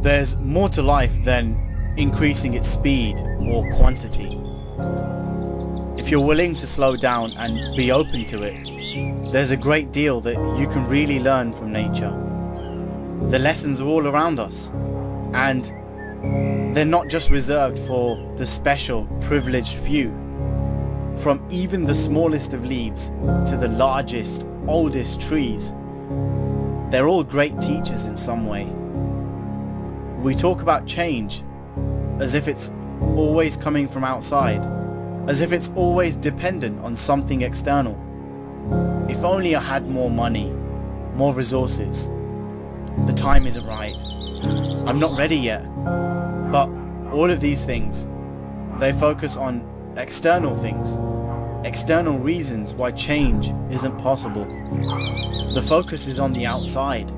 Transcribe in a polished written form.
There's more to life than increasing its speed or quantity. If you're willing to slow down and be open to it, there's a great deal that you can really learn from nature. The lessons are all around us, and they're not just reserved for the special, privileged few. From even the smallest of leaves to the largest, oldest trees, they're all great teachers in some way. We talk about change as if it's always coming from outside, as if it's always dependent on something external. If only I had more money, more resources. The time isn't right. I'm not ready yet. But all of these things, they focus on external things, external reasons why change isn't possible. The focus is on the outside.